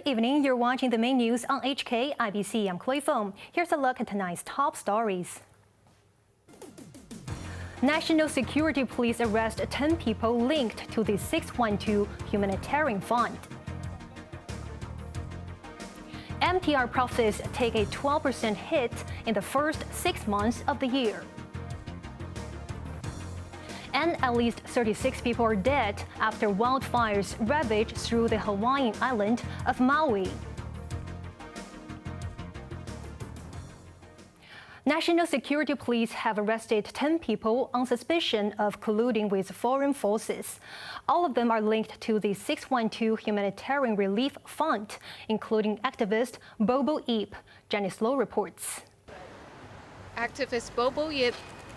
Good evening. You're watching the main news on HKIBC. I'm Chloe Feng. Here's a look at tonight's top stories. National Security Police arrest 10 people linked to the 612 Humanitarian Fund. MTR profits take a 12% hit in the first 6 months of the year. And at least 36 people are dead after wildfires ravage through the Hawaiian island of Maui. National Security Police have arrested 10 people on suspicion of colluding with foreign forces. All of them are linked to the 612 Humanitarian Relief Fund, including activist Bobo Yip. Janice Low reports. Activist Bobo Yip,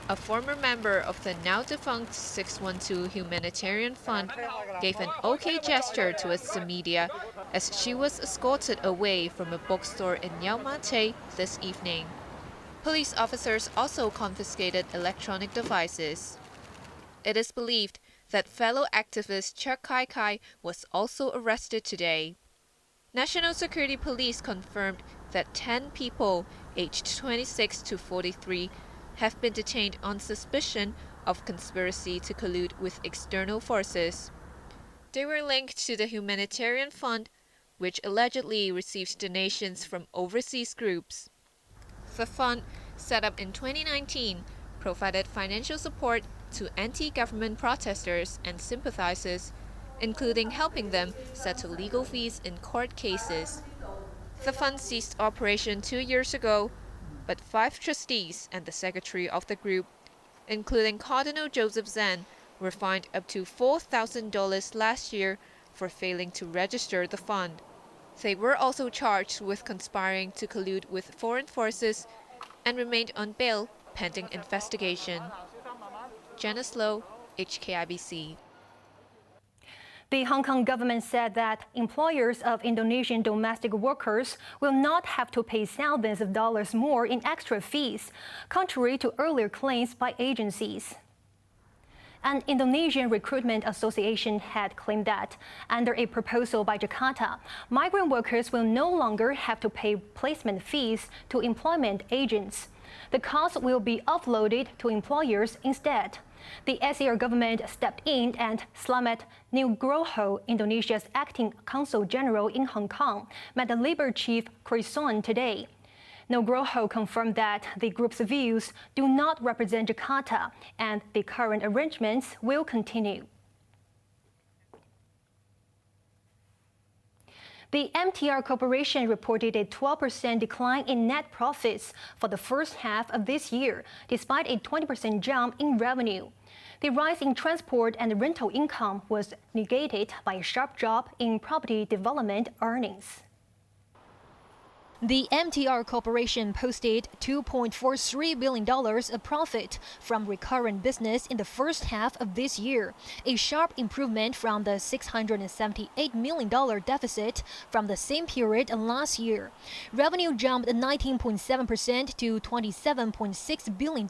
a former member of the now-defunct 612 Humanitarian Fund, gave an OK gesture towards the media as she was escorted away from a bookstore in Yaumate this evening. Police officers also confiscated electronic devices. It is believed that fellow activist Chuck Kai was also arrested today. National Security Police confirmed that 10 people aged 26 to 43 have been detained on suspicion of conspiracy to collude with external forces. They were linked to the Humanitarian Fund, which allegedly receives donations from overseas groups. The fund, set up in 2019, provided financial support to anti-government protesters and sympathizers, including helping them settle legal fees in court cases. The fund ceased operation 2 years ago, but 5 trustees and the secretary of the group, including Cardinal Joseph Zan, were fined up to $4,000 last year for failing to register the fund. They were also charged with conspiring to collude with foreign forces and remained on bail pending investigation. Janice Low, HKIBC. The Hong Kong government said that employers of Indonesian domestic workers will not have to pay thousands of dollars more in extra fees, contrary to earlier claims by agencies. An Indonesian recruitment association had claimed that, under a proposal by Jakarta, migrant workers will no longer have to pay placement fees to employment agents. The cost will be offloaded to employers instead. The SAR government stepped in and Slamet Nugroho, Indonesia's acting consul general in Hong Kong, met the labor chief Quezon today. Nugroho confirmed that the group's views do not represent Jakarta and the current arrangements will continue. The MTR Corporation reported a 12% decline in net profits for the first half of this year, despite a 20% jump in revenue. The rise in transport and rental income was negated by a sharp drop in property development earnings. The MTR Corporation posted $2.43 billion of profit from recurrent business in the first half of this year, a sharp improvement from the $678 million deficit from the same period last year. Revenue jumped 19.7% to $27.6 billion.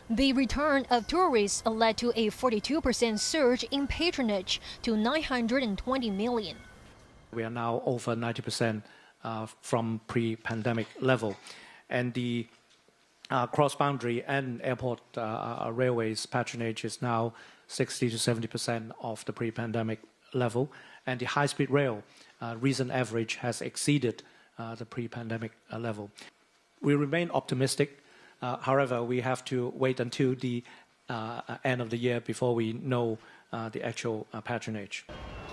The return of tourists led to a 42% surge in patronage to $920 million. We are now over 90%. From pre-pandemic level. And the cross-boundary and airport railways patronage is now 60 to 70% of the pre-pandemic level. And the high-speed rail recent average has exceeded the pre-pandemic level. We remain optimistic. However, we have to wait until the end of the year before we know the actual patronage.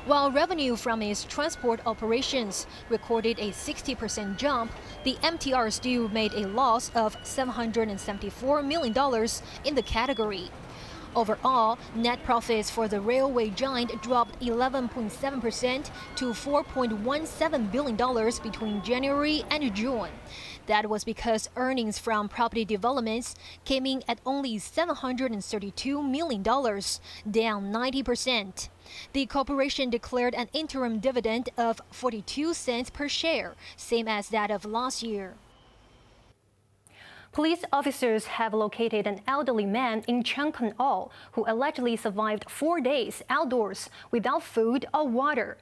While revenue from its transport operations recorded a 60% jump, the MTR still made a loss of $774 million in the category. Overall, net profits for the railway giant dropped 11.7% to $4.17 billion between January and June. That was because earnings from property developments came in at only $732 million, down 90%. The corporation declared an interim dividend of 42 cents per share, same as that of last year. Police officers have located an elderly man in Changkang who allegedly survived 4 days outdoors without food or water.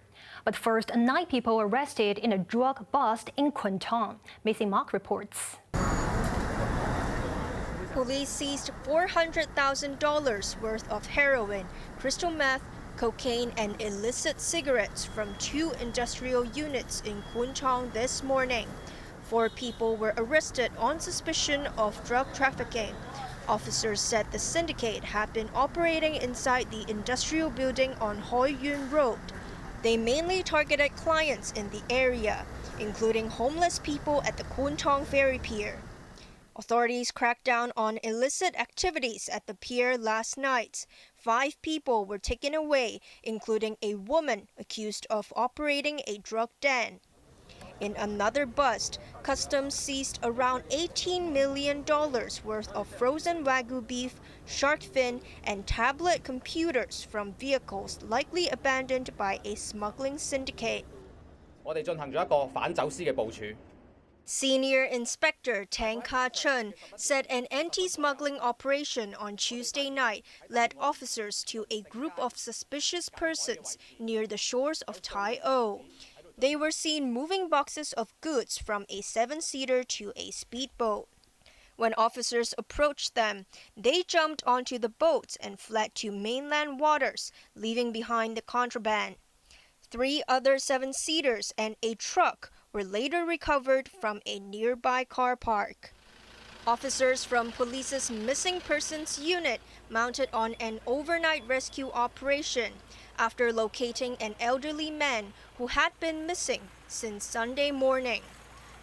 But first, 9 people arrested in a drug bust in Kuntong. Macy Mock reports. Police seized $400,000 worth of heroin, crystal meth, cocaine, and illicit cigarettes from 2 industrial units in Kuntong this morning. 4 people were arrested on suspicion of drug trafficking. Officers said the syndicate had been operating inside the industrial building on Hawaiian Road. They mainly targeted clients in the area, including homeless people at the Kuntong Ferry Pier. Authorities cracked down on illicit activities at the pier last night. 5 people were taken away, including a woman accused of operating a drug den. In another bust, customs seized around $18 million worth of frozen Wagyu beef, shark fin, and tablet computers from vehicles likely abandoned by a smuggling syndicate. Senior Inspector Tang Ka-chun said an anti-smuggling operation on Tuesday night led officers to a group of suspicious persons near the shores of Tai O. They were seen moving boxes of goods from a 7-seater to a speedboat. When officers approached them, they jumped onto the boats and fled to mainland waters, leaving behind the contraband. 3 other 7-seaters and a truck were later recovered from a nearby car park. Officers from police's missing persons unit mounted on an overnight rescue operation after locating an elderly man who had been missing since Sunday morning.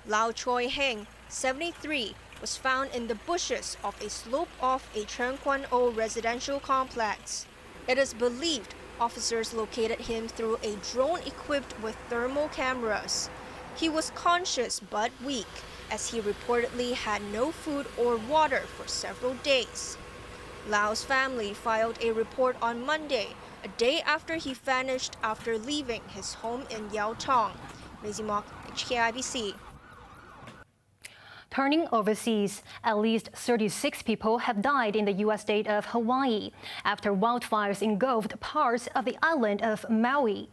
Lau Choi Heng, 73, was found in the bushes of a slope off a Chengkwan-o residential complex. It is believed officers located him through a drone equipped with thermal cameras. He was conscious but weak, as he reportedly had no food or water for several days. Lau's family filed a report on Monday, a day after he vanished after leaving his home in Yaotong. Macy Mock, HKIBC. Turning overseas, at least 36 people have died in the U.S. state of Hawaii after wildfires engulfed parts of the island of Maui.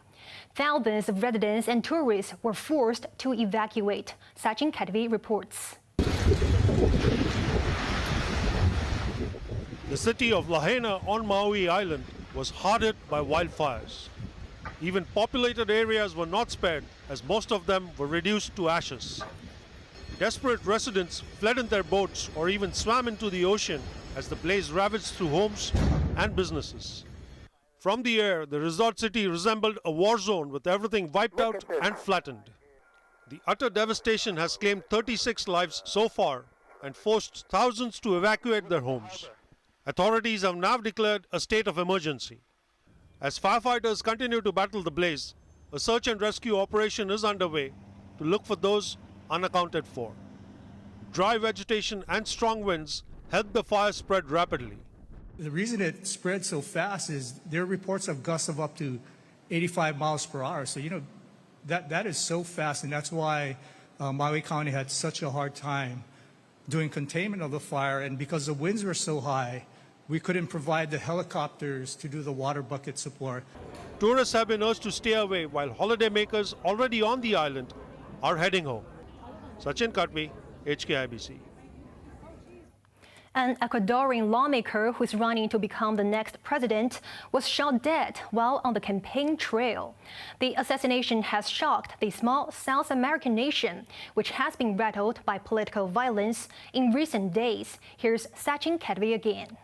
Thousands of residents and tourists were forced to evacuate. Sachin Kadvi reports. The city of Lahaina on Maui Island was hard hit by wildfires. Even populated areas were not spared, as most of them were reduced to ashes. Desperate residents fled in their boats or even swam into the ocean as the blaze ravaged through homes and businesses. From the air, the resort city resembled a war zone with everything wiped out and flattened. The utter devastation has claimed 36 lives so far and forced thousands to evacuate their homes. Authorities have now declared a state of emergency. As firefighters continue to battle the blaze, a search and rescue operation is underway to look for those unaccounted for. Dry vegetation and strong winds helped the fire spread rapidly. The reason it spread so fast is there are reports of gusts of up to 85 miles per hour. So, that is so fast, and that's why Maui County had such a hard time doing containment of the fire. And because the winds were so high, we couldn't provide the helicopters to do the water bucket support. Tourists have been urged to stay away, while holidaymakers already on the island are heading home. Sachin Katvi, HKIBC. An Ecuadorian lawmaker who's running to become the next president was shot dead while on the campaign trail. The assassination has shocked the small South American nation, which has been rattled by political violence in recent days. Here's Sachin Kadvi again.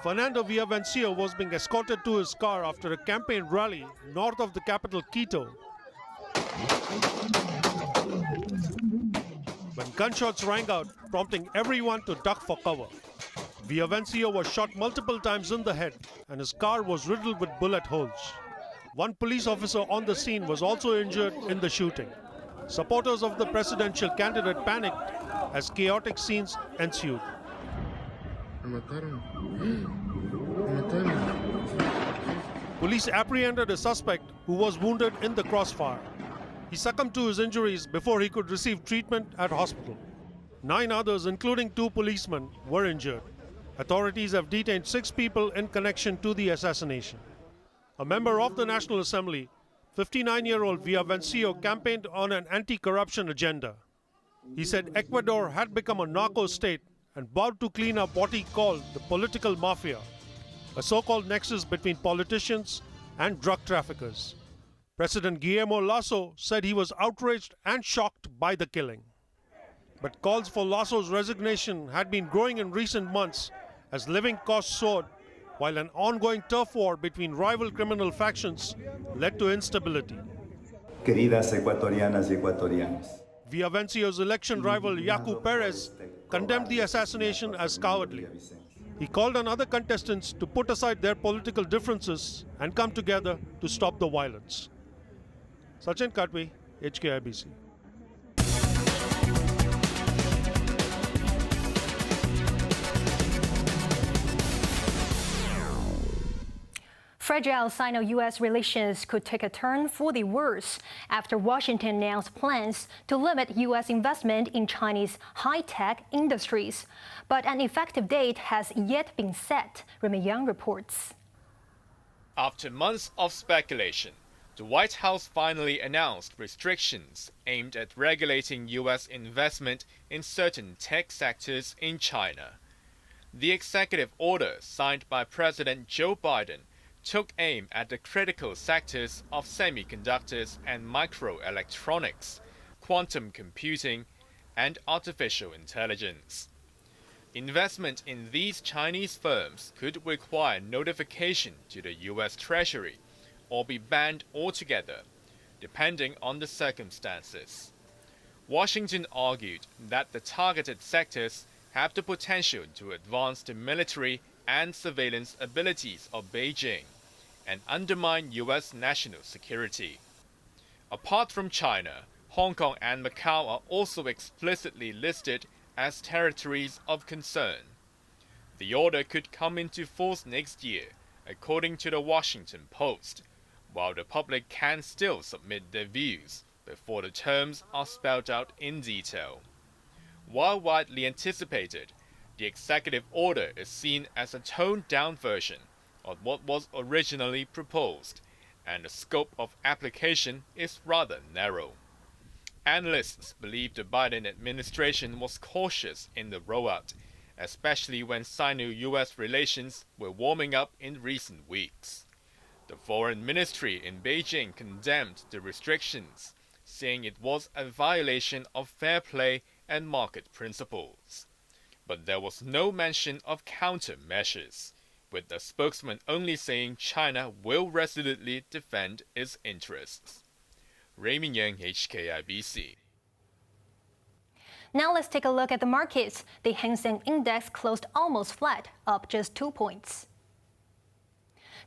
Fernando Villavicencio was being escorted to his car after a campaign rally north of the capital, Quito. When gunshots rang out, prompting everyone to duck for cover. Villavicencio was shot multiple times in the head, and his car was riddled with bullet holes. One police officer on the scene was also injured in the shooting. Supporters of the presidential candidate panicked as chaotic scenes ensued. Police apprehended a suspect who was wounded in the crossfire. He succumbed to his injuries before he could receive treatment at hospital. 9 others, including 2 policemen, were injured. Authorities have detained 6 people in connection to the assassination. A member of the National Assembly, 59-year-old Villavicencio, campaigned on an anti-corruption agenda. He said Ecuador had become a narco state and vowed to clean up what he called the political mafia, a so-called nexus between politicians and drug traffickers. President Guillermo Lasso said he was outraged and shocked by the killing. But calls for Lasso's resignation had been growing in recent months as living costs soared, while an ongoing turf war between rival criminal factions led to instability. Queridas ecuatorianas y ecuatorianos. Villavicencio's election rival Yaku Perez condemned the assassination as cowardly. He called on other contestants to put aside their political differences and come together to stop the violence. Sachin Katwi, HKIBC. Fragile Sino-U.S. relations could take a turn for the worse after Washington announced plans to limit U.S. investment in Chinese high-tech industries. But an effective date has yet been set, Remy Young reports. After months of speculation, the White House finally announced restrictions aimed at regulating U.S. investment in certain tech sectors in China. The executive order signed by President Joe Biden took aim at the critical sectors of semiconductors and microelectronics, quantum computing, and artificial intelligence. Investment in these Chinese firms could require notification to the U.S. Treasury or be banned altogether, depending on the circumstances. Washington argued that the targeted sectors have the potential to advance the military and surveillance abilities of Beijing and undermine U.S. national security. Apart from China, Hong Kong and Macau are also explicitly listed as territories of concern. The order could come into force next year, according to the Washington Post, while the public can still submit their views before the terms are spelled out in detail. While widely anticipated, the executive order is seen as a toned-down version of what was originally proposed, and the scope of application is rather narrow. Analysts believe the Biden administration was cautious in the rollout, especially when Sino-U.S. relations were warming up in recent weeks. The Foreign Ministry in Beijing condemned the restrictions, saying it was a violation of fair play and market principles. But there was no mention of countermeasures, with the spokesman only saying China will resolutely defend its interests. Remy Yang, HKIBC. Now let's take a look at the markets. The Hang Seng Index closed almost flat, up just 2 points.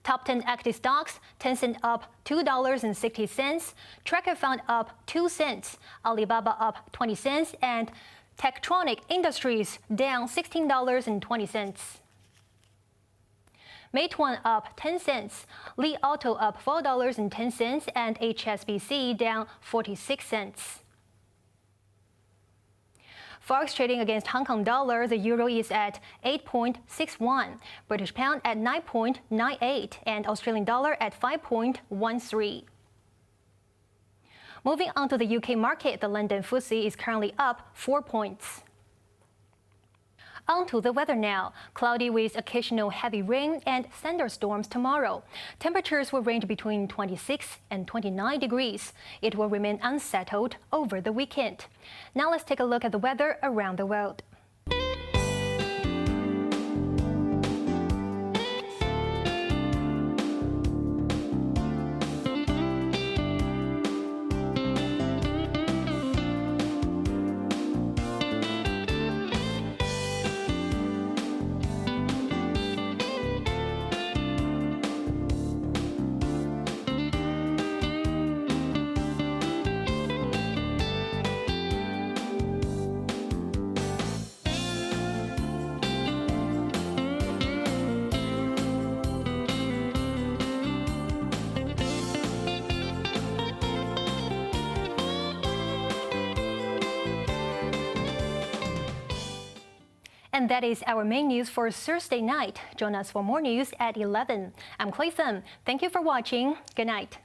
Top 10 active stocks: Tencent up $2.60, Tracker Fund up 2 cents, Alibaba up 20 cents, and Tektronic Industries down $16.20. Meituan up 10 cents, Li Auto up $4.10, and HSBC down 46 cents. Forex trading against Hong Kong dollar, the euro is at 8.61, British pound at 9.98, and Australian dollar at 5.13. Moving on to the UK market, the London FTSE is currently up 4 points. On to the weather now. Cloudy with occasional heavy rain and thunderstorms tomorrow. Temperatures will range between 26 and 29 degrees. It will remain unsettled over the weekend. Now let's take a look at the weather around the world. And that is our main news for Thursday night. Join us for more news at 11. I'm Chloe Feng. Thank you for watching. Good night.